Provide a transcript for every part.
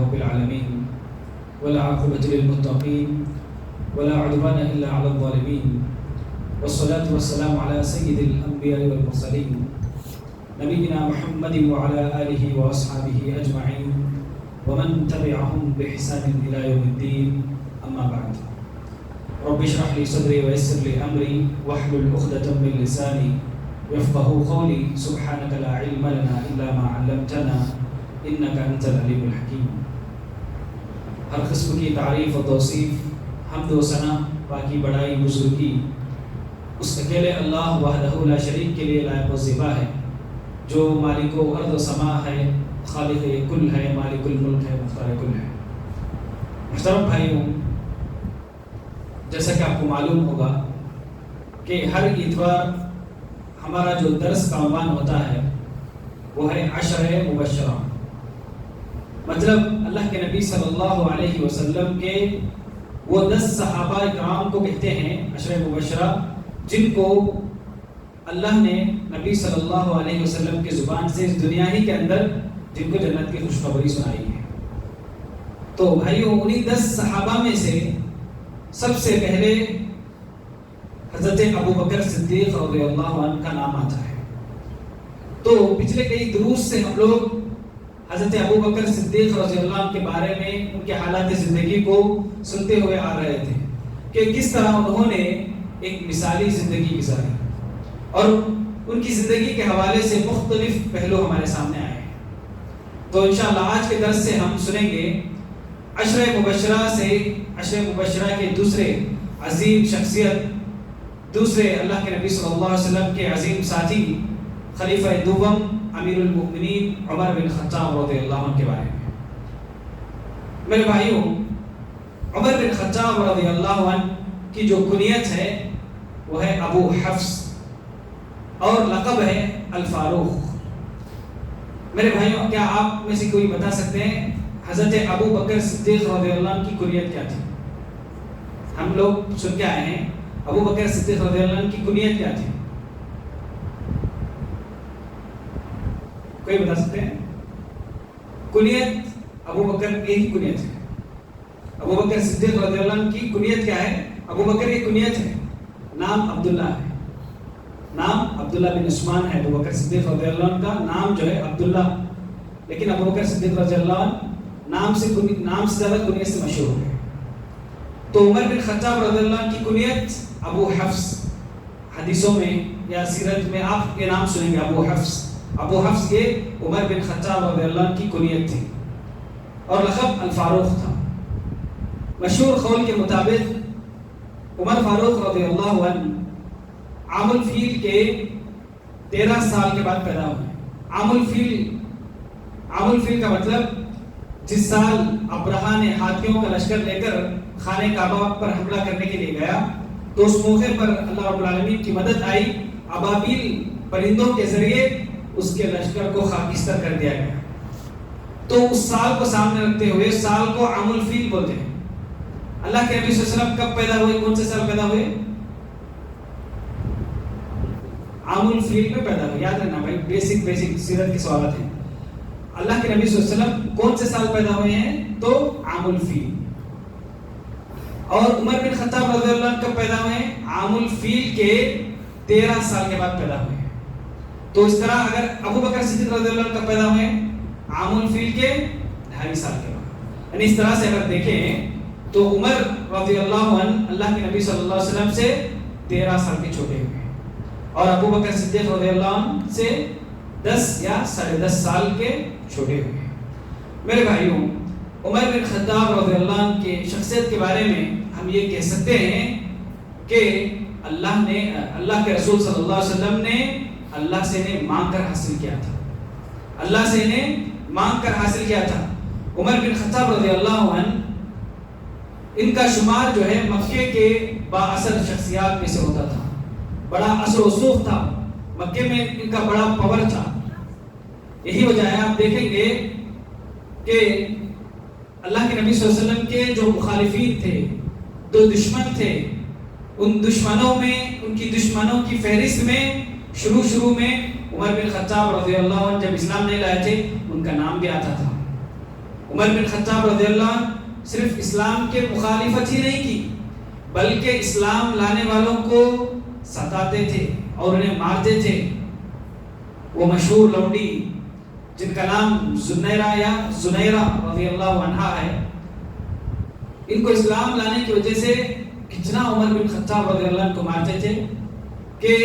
رب العالمين والعاقبة للمتقين ولا عدوان إلا على الظالمين والصلاة والسلام على سيد الأنبياء والمرسلين نبينا محمد وعلى آله وأصحابه أجمعين ومن تبعهم بإحسان إلى يوم الدين. أما بعد، رب اشرح لي صدري ويسر لي أمري واحلل عقدة من لساني يفقهوا قولي. سبحانك لا علم لنا إلا ما علمتنا إنك أنت العليم الحكيم. ہر قسم کی تعریف و توصیف، حمد و ثنا، پاکی بڑائی، بزرگی اس اکیلے اللہ وحدہ لا شریک کے لیے لائق و زیبا ہے، جو مالک و ارض و سما ہے، خالق کل ہے، مالک الملک ہے، مختار کل ہے. محترم بھائیوں، جیسا کہ آپ کو معلوم ہوگا کہ ہر اتوار ہمارا جو درس کا عنوان ہوتا ہے وہ ہے عشر مبشرہ. مطلب اللہ کے نبی صلی اللہ علیہ وسلم کے وہ 10 صحابہ کرام کو کہتے ہیں عشر مبشرہ، جن کو اللہ نے نبی صلی اللہ علیہ وسلم کے زبان سے اس دنیا ہی کے اندر جن کو جنت کی خوشخبری سنائی ہے. تو بھائیوں، انہی 10 صحابہ میں سے سب سے پہلے حضرت ابو بکر صدیق رضی اللہ عنہ کا نام آتا ہے. تو پچھلے کئی دروس سے ہم لوگ حضرت ابو بکر صدیق رضی اللہ عنہ کے بارے میں ان کے حالات زندگی کو سنتے ہوئے آ رہے تھے کہ کس طرح انہوں نے ایک مثالی زندگی گزاری اور ان کی زندگی کے حوالے سے مختلف پہلو ہمارے سامنے آئے ہیں. تو انشاءاللہ آج کے درس سے ہم سنیں گے عشر مبشرہ سے، عشر مبشرہ کے دوسرے عظیم شخصیت، دوسرے اللہ کے نبی صلی اللہ علیہ وسلم کے عظیم ساتھی، خلیفہ دوم امیر المؤمنین عمر بن خطاب رضی اللہ عنہ کے بارے میں. میرے بھائیوں، عمر بن خطاب رضی اللہ عنہ کی جو کنیت ہے وہ ہے ابو حفص اور لقب ہے الفاروق. میرے بھائیوں، کیا آپ میں سے کوئی بتا سکتے ہیں حضرت ابو بکر صدیق رضی اللہ عنہ کی کنیت کیا تھی؟ ہم لوگ سن کے آئے ہیں ابو بکر صدیق رضی اللہ عنہ کی کنیت کیا تھی؟ کوئی بتا سکتے ہیں؟ کنیت ابو بکر یہی کنیت ہے. ابو بکر صدیق رضی اللہ عنہ کی کنیت کیا ہے؟ ابو بکر کی کنیت ہے، نام عبداللہ ہے، نام عبداللہ بن عثمان ہے. ابو بکر صدیق رضی اللہ عنہ کا نام جو ہے عبداللہ، لیکن ابو بکر صدیق رضی اللہ عنہ نام سے زیادہ کنیت سے مشہور ہے. تو عمر بن خطاب رضی اللہ عنہ کی کنیت ابو حفص، حدیثوں میں یا سیرت میں آپ کے نام سنیں گے ابو حفص. ابو حفص یہ عمر بن خطاب رضی اللہ عنہ کی کنیت تھی اور لقب الفاروق تھا. مشہور قول کے مطابق عمر فاروق رضی اللہ عنہ عام الفیل کے 13 سال کے بعد پیدا ہوئے. عام الفیل کا مطلب جس سال ابرہہ نے ہاتھیوں کا لشکر لے کر خانہ کعبہ پر حملہ کرنے کے لیے گیا، تو اس موقع پر اللہ رب العالمین کی مدد آئی. ابابیل پرندوں کے ذریعے اس کے لشکر کو خاکستر کر دیا گیا. تو اس سال کو سامنے رکھتے ہوئے سال کو عام الفیل بولتے ہیں. اللہ کے نبی صلی اللہ علیہ وسلم کب پیدا ہوئے؟ کون سے سال پیدا ہوئے؟ عام الفیل میں پیدا ہوئے. یاد رکھنا بھائی، بیسک سیرت کے سوالات ہیں. اللہ کے نبی صلی اللہ علیہ وسلم کون سے سال پیدا ہوئے ہیں؟ تو عام الفیل. اور عمر بن خطاب رضی اللہ عنہ کب پیدا ہوئے ہیں؟ عام الفیل کے 13 سال کے بعد پیدا ہوئے ہیں. تو اس طرح اگر ابو بکر صدیق رضی اللہ عنہ کب پیدا ہوئے ہیں؟ عام الفیل کے 2.5 سال کے بعد. یعنی اس طرح سے اگر دیکھیں تو عمر رضی اللہ عنہ اللہ کے نبی صلی اللہ علیہ وسلم سے 13 سال کے چھوٹے ہوئے ہیں اور ابو بکر صدیق رضی اللہ عنہ سے 10 یا 10.5 سال کے چھوٹے ہوئے ہیں. میرے بھائیوں، عمر بن خطاب رضی اللہ عنہ کی شخصیت کے بارے میں ہم یہ کہہ سکتے ہیں کہ اللہ کے رسول صلی اللہ علیہ وسلم نے اللہ سے انہیں مانگ کر حاصل کیا تھا. اللہ سے انہیں مانگ کر حاصل کیا تھا. عمر بن خطاب رضی اللہ عنہ ان کا شمار جو ہے مکے کے با اثر شخصیات میں سے ہوتا تھا. بڑا اثر و رسوخ تھا مکے میں، ان کا بڑا پاور تھا. یہی وجہ ہے آپ دیکھیں گے کہ اللہ کے نبی صلی اللہ علیہ وسلم کے جو مخالفین تھے، جو دشمن تھے، ان دشمنوں میں، ان کی دشمنوں کی فہرست میں شروع میں عمر بن خطاب رضی اللہ عنہ جب اسلام نہیں لائے تھے ان کا نام بھی آتا تھا. عمر بن خطاب رضی اللہ عنہ صرف اسلام کے مخالفت ہی نہیں کی بلکہ اسلام لانے والوں کو ستاتے تھے اور انہیں مارتے تھے. وہ مشہور لونڈی جن کا نام زنیرہ رضی اللہ عنہا ہے، ان کو اسلام لانے کی وجہ سے اتنا عمر بن خطاب رضی اللہ عنہ کو مارتے تھے کہ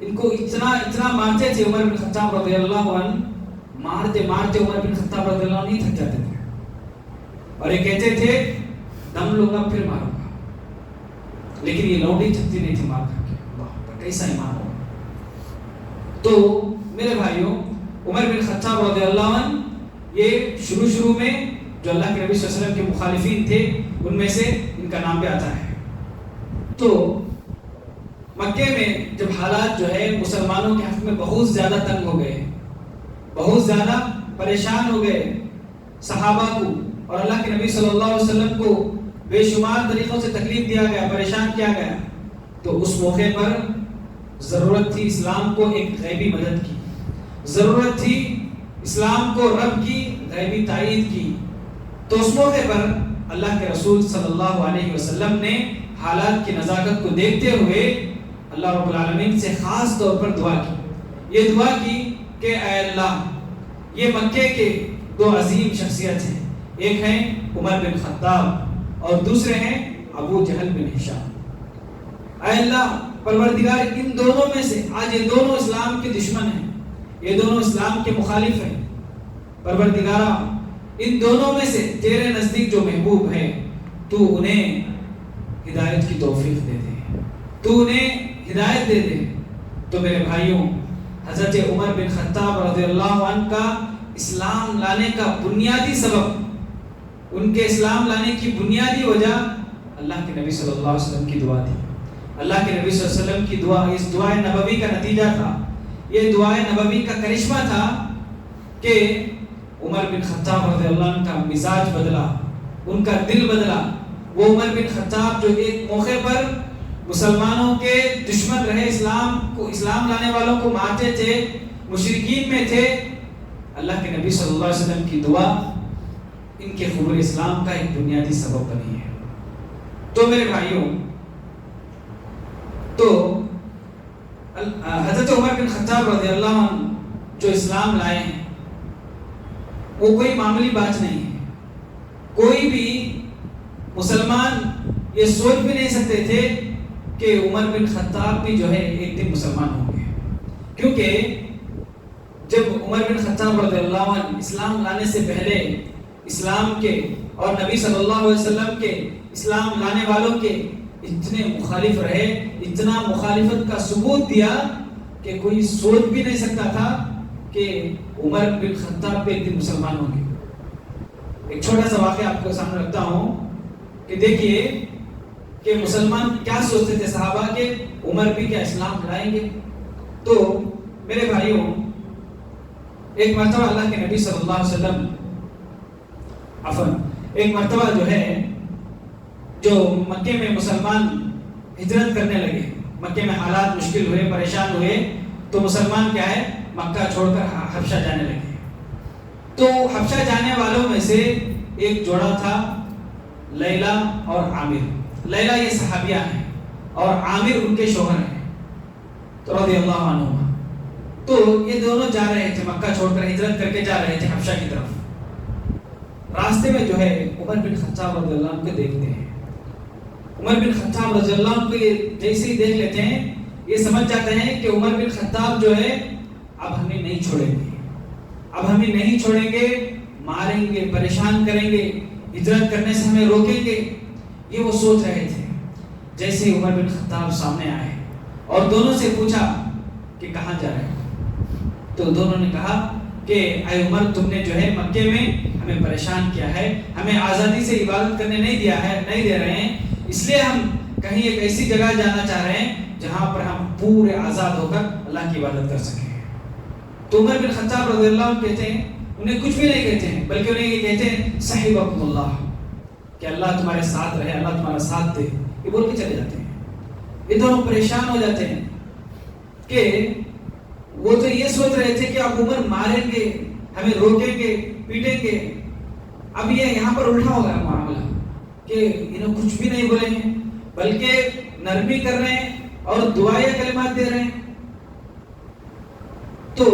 ان کو اتنا مارتے تھے عمر بن خطاب رضی اللہ عنہ، مارتے عمر بن خطاب رضی اللہ عنہ نہیں تھک جاتے تھے اور یہ کہتے تھے دم لوں گا پھر ماروں گا. لیکن یہ لوڈی تھکتی نہیں تھی مار کر کے. اللہ کیسا ایمان ہو. تو میرے بھائیوں، عمر بن خطاب رضی اللہ عنہ یہ شروع میں جو اللہ کے نبی صلی اللہ علیہ وسلم کے مخالفین تھے ان میں سے ان کا نام بھی آتا ہے. تو مکے میں جب حالات جو ہے مسلمانوں کے حق میں بہت زیادہ تنگ ہو گئے، بہت زیادہ پریشان ہو گئے صحابہ کو، اور اللہ کے نبی صلی اللہ علیہ وسلم کو بے شمار طریقوں سے تکلیف دیا گیا، پریشان کیا گیا، تو اس موقع پر ضرورت تھی اسلام کو ایک غیبی مدد کی، ضرورت تھی اسلام کو رب کی غیبی تائید کی. تو اس موقع پر اللہ کے رسول صلی اللہ علیہ وسلم نے حالات کی نزاکت کو دیکھتے ہوئے اللہ رب العالمین سے خاص طور پر دعا کی. یہ دعا کی کہ اے اللہ، یہ مکے کے دو عظیم شخصیت ہیں، ایک ہیں عمر بن خطاب اور دوسرے ہیں ابو جہل بن ہشام. اے اللہ پروردگار، ان دونوں میں سے آج یہ دونوں اسلام کے دشمن ہیں، یہ دونوں اسلام کے مخالف ہیں. پروردگارا، ان دونوں میں سے تیرے نزدیک جو محبوب ہے تو انہیں ہدایت کی توفیق دے دے، تو انہیں ہدایت دے دے. تو میرے بھائیوں، حضرت عمر بن خطاب رضی اللہ عنہ کا اسلام لانے کا بنیادی سبب، ان کے اسلام لانے کی بنیادی وجہ اللہ کے نبی صلی اللہ علیہ وسلم کی دعا تھی. اللہ کے نبی صلی اللہ علیہ وسلم کی دعا اس دعائے نبوی کا نتیجہ تھا. یہ دعائے نبوی کا کرشمہ تھا کہ عمر بن خطاب رضی اللہ عنہ کا مزاج بدلا، ان کا دل بدلا. وہ عمر بن خطاب جو ایک موقع پر مسلمانوں کے دشمن رہے، اسلام لانے والوں کو مارتے تھے، مشرکین میں تھے، اللہ کے نبی صلی اللہ علیہ وسلم کی دعا ان کے قبول اسلام کا ایک بنیادی سبب بنی ہے. تو میرے بھائیوں، تو حضرت عمر بن خطاب رضی اللہ عنہ جو اسلام لائے ہیں وہ کوئی معمولی بات نہیں ہے. کوئی بھی مسلمان یہ سوچ بھی نہیں سکتے تھے کہ عمر بن خطاب بھی جو ہے ایک دن مسلمان ہوں گے، کیونکہ جب عمر بن خطاب رضی اللہ عنہ اسلام لانے سے پہلے اسلام کے اور نبی صلی اللہ علیہ وسلم کے اسلام لانے والوں کے اتنے مخالف رہے، اتنا مخالفت کا ثبوت دیا کہ کوئی سوچ بھی نہیں سکتا تھا کہ عمر بن خطاب بھی ایک دن مسلمان ہوں گے. ایک چھوٹا سا واقعہ آپ کو سامنے رکھتا ہوں کہ دیکھیے کہ مسلمان کیا سوچتے تھے صحابہ کے عمر بھی کیا اسلام لائیں گے. تو میرے بھائیوں، ایک مرتبہ اللہ کے نبی صلی اللہ علیہ وسلم ایک مرتبہ جو ہے جو مکے میں مسلمان ہجرت کرنے لگے، مکے میں حالات مشکل ہوئے، پریشان ہوئے، تو مسلمان کیا ہے مکہ چھوڑ کر حبشہ جانے لگے. تو حبشہ جانے والوں میں سے ایک جوڑا تھا لیلہ اور عامر. لیلہ یہ صحابیہ ہیں اور عامر ان کے شوہر ہیں تو رضی اللہ عنہ. تو یہ دونوں جا رہے تھے، مکہ چھوڑ کر ہجرت کر کے جا رہے تھے حبشہ کی طرف. راستے میں جو ہے عمر بن خطاب رضی اللہ عنہ کو دیکھتے ہیں. عمر بن خطاب رضی اللہ عنہ کو جیسے ہی دیکھ لیتے ہیں یہ سمجھ جاتے ہیں کہ عمر بن خطاب جو ہے اب ہمیں نہیں چھوڑیں گے، اب ہمیں نہیں چھوڑیں گے، ماریں گے، پریشان کریں گے، ہجرت کرنے سے ہمیں روکیں گے. یہ وہ سوچ رہے تھے. جیسے عمر بن خطاب سامنے آئے اور دونوں سے پوچھا کہ کہاں جا رہے ہیں، تو دونوں نے کہا کہ اے عمر، تم نے جو ہے مکے میں ہمیں پریشان کیا ہے، ہمیں آزادی سے عبادت کرنے نہیں دے رہے ہیں، اس لیے ہم کہیں ایک ایسی جگہ جانا چاہ رہے ہیں جہاں پر ہم پورے آزاد ہو کر اللہ کی عبادت کر سکیں. تو عمر بن خطاب رضی اللہ عنہ کہتے ہیں، انہیں کچھ بھی نہیں کہتے ہیں بلکہ انہیں یہ کہتے ہیں صحیبکم اللہ، کہ اللہ تمہارے ساتھ رہے، اللہ تمہارا ساتھ دے. یہ بول کے چلے جاتے ہیں. یہ دونوں پریشان ہو جاتے ہیں کہ وہ تو یہ سوچ رہے تھے کہ اب عمر ماریں گے، ہمیں روکیں گے، پیٹیں گے، اب یہ یہاں پر الٹا ہو گیا معاملہ کہ انہوں کچھ بھی نہیں بولے ہیں بلکہ نرمی کر رہے ہیں اور دعائیں کلمات دے رہے ہیں. تو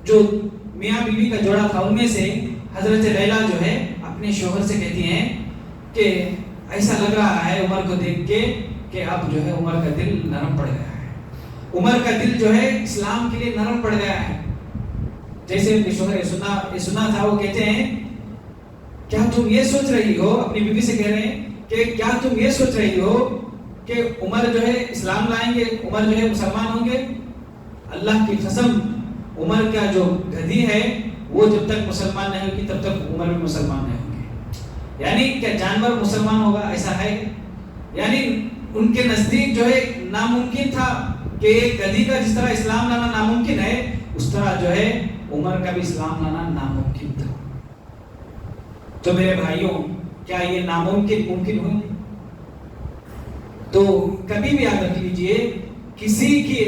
جو میاں بیوی کا جوڑا تھا ان میں سے حضرت لیلا جو ہے اپنے شوہر سے کہتی ہیں کہ ایسا لگ رہا ہے عمر کو دیکھ کے کہ اب جو ہے عمر کا دل نرم پڑ گیا ہے, عمر کا دل جو ہے اسلام کے لیے نرم پڑ گیا ہے. جیسے ان کے شوہر یہ سنا تھا, وہ کہتے ہیں کیا تم یہ سوچ رہی ہو, اپنی بیوی سے کہہ رہے ہیں کہ کیا تم یہ سوچ رہی ہو کہ عمر جو ہے اسلام لائیں گے, عمر جو ہے مسلمان ہوں گے؟ اللہ کی قسم عمر کا جو گدھی ہے وہ جب تک مسلمان نہیں ہوگی تب تک عمر بھی مسلمان نہیں ہوں گے. یعنی کیا جانور مسلمان ہوگا؟ ایسا ہے. یعنی ان کے نزدیک جو ہے ناممکن تھا کہ ایک گدھی کا جس طرح اسلام لانا ناممکن ہے اس طرح جو ہے عمر کا بھی اسلام لانا ناممکن تھا. تو میرے بھائیوں, کیا یہ ناممکن ممکن ہوئی؟ تو کبھی بھی یاد رکھ لیجئے, کسی کی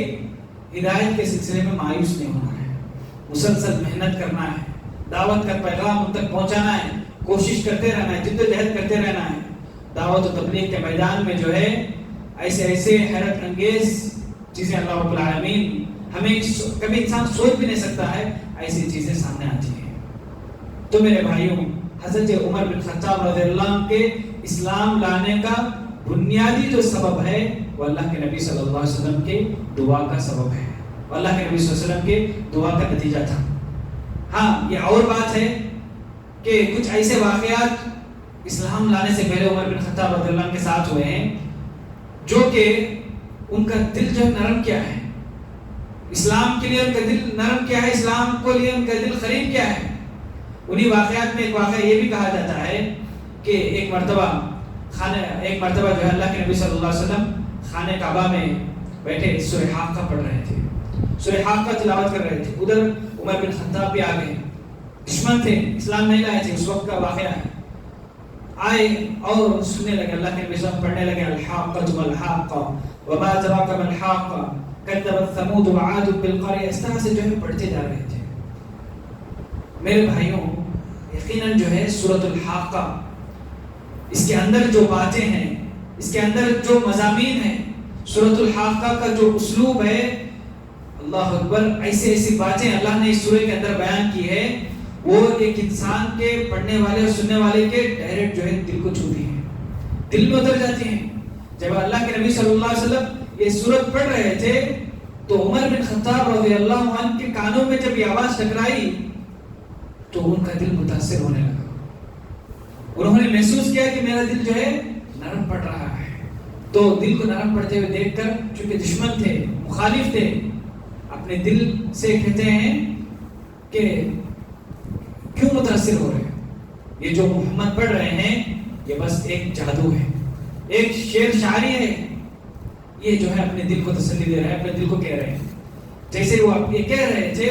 ہدایت کے سلسلے میں مایوس نہیں ہونا ہے, مسلسل محنت کرنا ہے, دعوت کا پیغام ان تک پہنچانا ہے, کوشش کرتے رہنا ہے, جدوجہد کرتے رہنا ہے. دعوت و تبلیغ کے میدان میں جو ہے ایسے حیرت انگیز چیزیں اللہ رب العالمین ہمیں کبھی انسان سوچ بھی نہیں سکتا ہے, ایسی چیزیں سامنے آتی ہیں. تو میرے بھائیوں, حضرت عمر بن خطاب رضی اللہ عنہ کے اسلام لانے کا بنیادی جو سبب ہے وہ اللہ کے نبی صلی اللہ علیہ وسلم کے دعا کا سبب ہے, اللہ کے نبی صلی اللہ علیہ وسلم کے دعا کا نتیجہ تھا. ہاں, یہ اور بات ہے کہ کچھ ایسے واقعات اسلام لانے سے پہلے عمر بن خطاب رضی اللہ عنہ کے ساتھ ہوئے ہیں جو کہ ان کا دل جو نرم کیا ہے, اسلام کے لیے ان کا دل نرم کیا ہے, اسلام کو لیے ان کا دل قریب کیا ہے. انہی واقعات میں ایک واقعہ یہ بھی کہا جاتا ہے کہ ایک مرتبہ جو ہے اللہ کے نبی صلی اللہ علیہ وسلم خانہ کعبہ میں بیٹھے سورہ حاقہ پڑھ رہے تھے, سورہ حاقہ تلاوت کر رہے تھے. ادھر عمر بن خطاب بھی آ گئے, دشمن تھے, اسلام نہیں لائے تھے, اس وقت کا واقعہ ہے. آئے اور سننے لگے, اللہ کے نبی صلی اللہ علیہ وسلم پڑھنے لگے الحاقۃ ما الحاقۃ وما ادراک ما الحاقۃ کذبت ثمود وعاد بالقریہ. اس طرح سے جو ہے پڑھتے جا رہے تھے. میرے بھائیوں, یقیناً جو ہے سورۃ الحاقہ, اس کے اندر جو باتیں ہیں, اس کے اندر جو مضامین ہیں, سورۃ الحاقہ کا جو اسلوب ہے, اللہ اکبر, ایسی باتیں اللہ نے اس سورہ کے اندر بیان کی ہے وہ ایک انسان کے پڑھنے والے اور سننے والے کے ڈائریکٹ جو ہے دل کو چھوتی ہیں, دل میں اتر جاتی ہیں. جب اللہ کے نبی صلی اللہ علیہ وسلم یہ سورت پڑھ رہے تھے تو عمر بن خطاب رضی اللہ عنہ کے کانوں میں جب یہ آواز ٹکرائی تو ان کا دل متاثر ہونے لگا. انہوں نے محسوس کیا کہ میرا دل جو ہے نرم پڑ رہا ہے. تو دل کو نرم پڑتے ہوئے دیکھ کر, چونکہ دشمن تھے, مخالف تھے, اپنے دل سے کہتے ہیں کہ کیوں متاثر ہو رہے ہیں, یہ جو محمد پڑھ رہے ہیں یہ بس ایک جادو ہے, ایک شعر شاعری ہے, یہ جو ہے اپنے دل کو تسلی دے رہے ہیں, اپنے دل کو کہہ رہے ہیں. جیسے وہ یہ کہہ رہے تھے,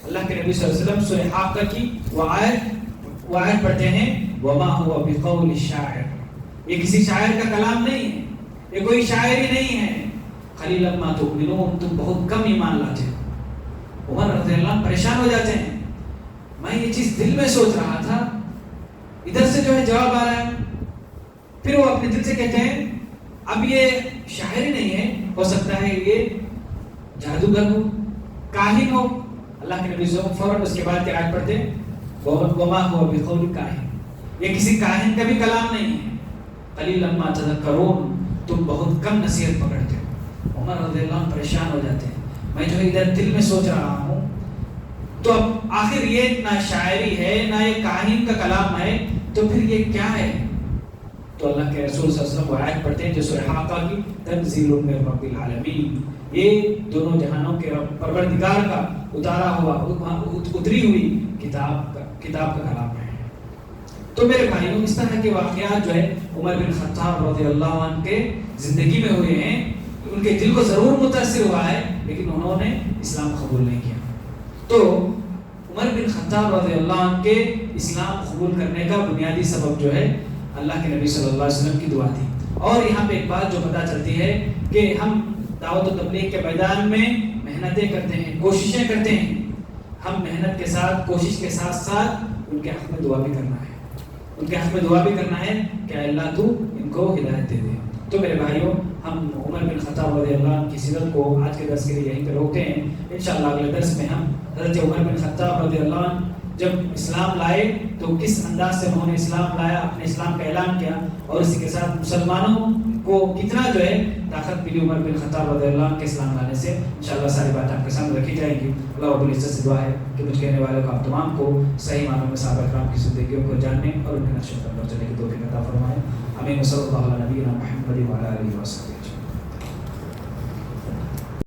اللہ کے نبی صلی اللہ علیہ وسلم سورہ حاقہ کی وہ آیت پڑھتے ہیں وما هو بقول الشاعر, یہ کسی شاعر کا کلام نہیں ہے, یہ کوئی شاعری نہیں ہے. قلیلا ما تؤمنون, تم بہت کم ایمان لاتے ہو. عمر رضی اللہ عنہ پریشان ہو جاتے ہیں, میں یہ چیز دل میں سوچ رہا تھا, ادھر سے جو ہے جواب آ رہا ہے. پھر وہ اپنے دل سے کہتے ہیں اب یہ شاعری نہیں ہے, ہو سکتا ہے یہ جادوگر ہو, کاہن ہو. اللہ کے نبی صلی اللہ علیہ وسلم فوراً اس کے بعد کی آیت پڑھتے وما هو بقول کاہن, یہ کسی کاہن کا بھی کلام نہیں ہے. قلیلا ما تذکرون, تم بہت کم نصیحت پکڑتے ہو. عمر رضی اللہ عنہ پریشان ہو جاتے ہیں, میں جو ہے ادھر دل میں سوچ رہا ہوں تو اب آخر یہ نہ شاعری ہے نہ یہ کاہن کا کلام ہے, تو پھر یہ کیا ہے؟ تو اللہ کے رسول صلی اللہ علیہ وسلم وہ آیت پڑھتے ہیں جو سورہ حاقہ کی تنزیل من رب العالمین, یہ دونوں جہانوں کے پروردگار کا اتارا ہوا, اتری ہوئی کتاب کا کلام ہے. تو میرے بھائیوں, اس طرح کے واقعات جو ہے عمر بن خطاب رضی اللہ عنہ کے زندگی میں ہوئے ہیں. ان کے دل کو ضرور متاثر ہوا ہے لیکن انہوں نے اسلام قبول نہیں کیا. تو عمر بن خطاب رضی اللہ عنہ کے اسلام قبول کرنے کا بنیادی سبب جو ہے اللہ کے نبی صلی اللہ علیہ وسلم کی دعا تھی. اور یہاں پہ ایک بات جو پتہ چلتی ہے کہ ہم دعوت و تبلیغ کے میدان میں محنتیں کرتے ہیں, کوششیں کرتے ہیں. ہم محنت کے ساتھ, کوشش کے ساتھ ساتھ ان کے حق میں دعا بھی کرنا ہے. ان کے حق میں دعا بھی کرنا ہے کہ اللہ تو ان کو ہدایت دے دے۔ تو میرے بھائیوں، ہم عمر بن خطاب رضی اللہ عنہ کی سیرت کو آج کے درس کے لیے یہیں پہ روکتے ہیں۔ انشاءاللہ اگلے درس میں ہم حضرت عمر بن خطاب رضی اللہ عنہ جب اسلام لائے تو کس انداز سے انہوں نے اسلام لایا، اپنے اسلام کا اعلان کیا، اور اسی کے ساتھ مسلمانوں کو کتنا جو ہے طاقت ملی عمر بن خطاب رضی اللہ عنہ کے اسلام لانے سے۔ انشاءاللہ ساری باتیں آپ کے سامنے رکھی جائیں گی۔ اللہ رب العزت سے دعا ہے کہ مجھ کہنے والوں کو آپ تمام کو صحیح معنوں میں صحابہ کرام کی زندگیوں کو جاننے اور ان کے نقش قدم پر چلنے کی توفیق عطا فرمائے۔ آمین۔ صلی اللہ علیہ نبینا محمد وعلی آلہ وصحبہ۔